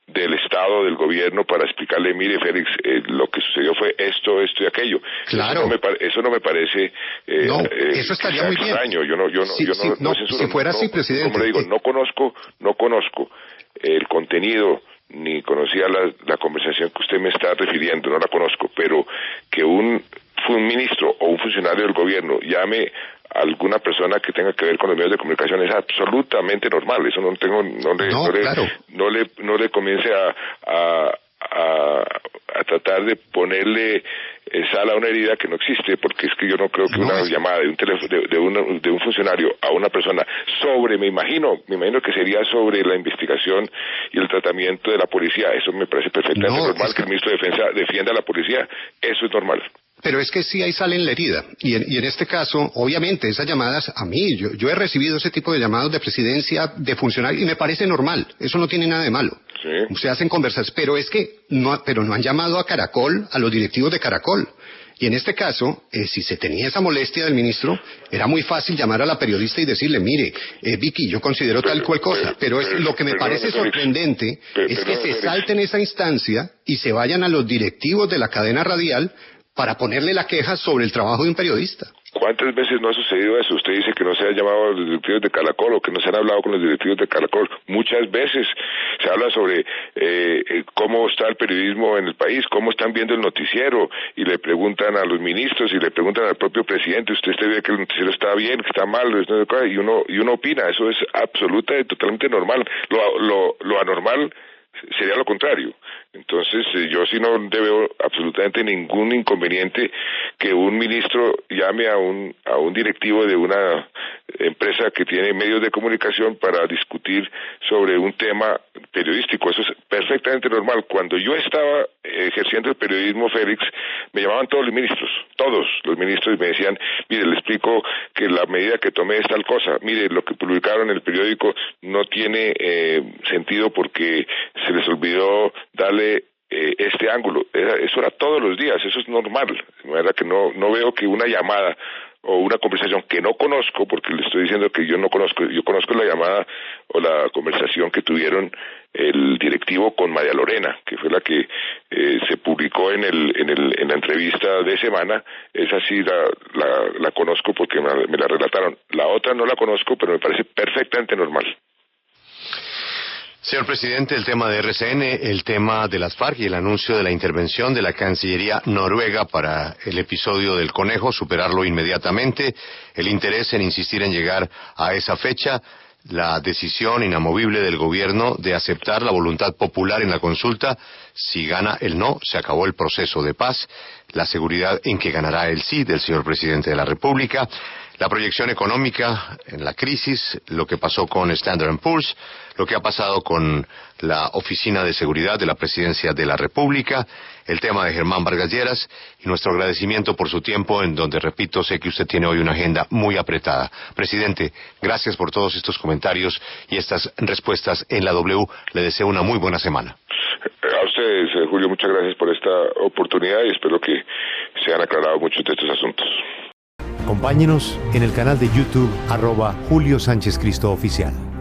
del Estado, del gobierno, para explicarle, mire, Félix, lo que sucedió fue esto y aquello? Claro. Eso no me parece eso estaría muy bien. Yo no censuro. Si fuera así, presidente. Como le digo, no conozco el contenido, ni conocía la conversación que usted me está refiriendo, no la conozco, pero que un ministro o un funcionario del gobierno llame a alguna persona que tenga que ver con los medios de comunicación es absolutamente normal. Eso no le comience a tratar de ponerle sal a una herida que no existe, porque es que yo no creo que una llamada de un teléfono de un funcionario a una persona me imagino que sería sobre la investigación y el tratamiento de la policía. Eso me parece perfectamente normal. Que el ministro de Defensa defienda a la policía, eso es normal. Pero es que sí ahí sale en la herida, y en este caso, obviamente, esas llamadas a mí, yo he recibido ese tipo de llamados de presidencia, de funcionarios, y me parece normal, eso no tiene nada de malo. Sí. Se hacen conversas, pero es que no han llamado a Caracol, a los directivos de Caracol. Y en este caso, si se tenía esa molestia del ministro, era muy fácil llamar a la periodista y decirle, mire, Vicky, yo considero tal cual cosa, pero lo que me parece sorprendente es que se salten esa instancia y se vayan a los directivos de la cadena radial para ponerle la queja sobre el trabajo de un periodista. ¿Cuántas veces no ha sucedido eso? Usted dice que no se ha llamado a los directivos de Caracol o que no se han hablado con los directivos de Caracol. Muchas veces se habla sobre cómo está el periodismo en el país, cómo están viendo el noticiero, y le preguntan a los ministros y le preguntan al propio presidente, ¿usted ve que el noticiero está bien, que está mal? Y uno opina. Eso es absoluta y totalmente normal. Lo anormal sería lo contrario. Entonces, yo sí no veo absolutamente ningún inconveniente que un ministro llame a un directivo de una empresa que tiene medios de comunicación para discutir sobre un tema periodístico. Eso es perfectamente normal. Cuando yo estaba ejerciendo el periodismo, Félix, me llamaban todos los ministros, y me decían, mire, le explico que la medida que tomé es tal cosa, mire, lo que publicaron en el periódico no tiene sentido porque se les olvidó darle este ángulo. Eso era todos los días, eso es normal, de manera que no veo que una llamada o una conversación que no conozco, porque le estoy diciendo que yo no conozco, yo conozco la llamada o la conversación que tuvieron el directivo con María Lorena, que fue la que se publicó en la entrevista de semana. Esa sí la conozco porque me la relataron. La otra no la conozco, pero me parece perfectamente normal. Señor presidente, el tema de RCN, el tema de las FARC y el anuncio de la intervención de la Cancillería noruega para el episodio del conejo, superarlo inmediatamente, el interés en insistir en llegar a esa fecha, la decisión inamovible del gobierno de aceptar la voluntad popular en la consulta. Si gana el no, se acabó el proceso de paz, la seguridad en que ganará el sí del señor presidente de la República, la proyección económica en la crisis, lo que pasó con Standard & Poor's, lo que ha pasado con la Oficina de Seguridad de la Presidencia de la República, el tema de Germán Vargas Lleras y nuestro agradecimiento por su tiempo, en donde, repito, sé que usted tiene hoy una agenda muy apretada. Presidente, gracias por todos estos comentarios y estas respuestas en la W. Le deseo una muy buena semana. A ustedes, Julio, muchas gracias por esta oportunidad y espero que se han aclarado muchos de estos asuntos. Acompáñenos en el canal de YouTube @Julio Sánchez Cristo Oficial.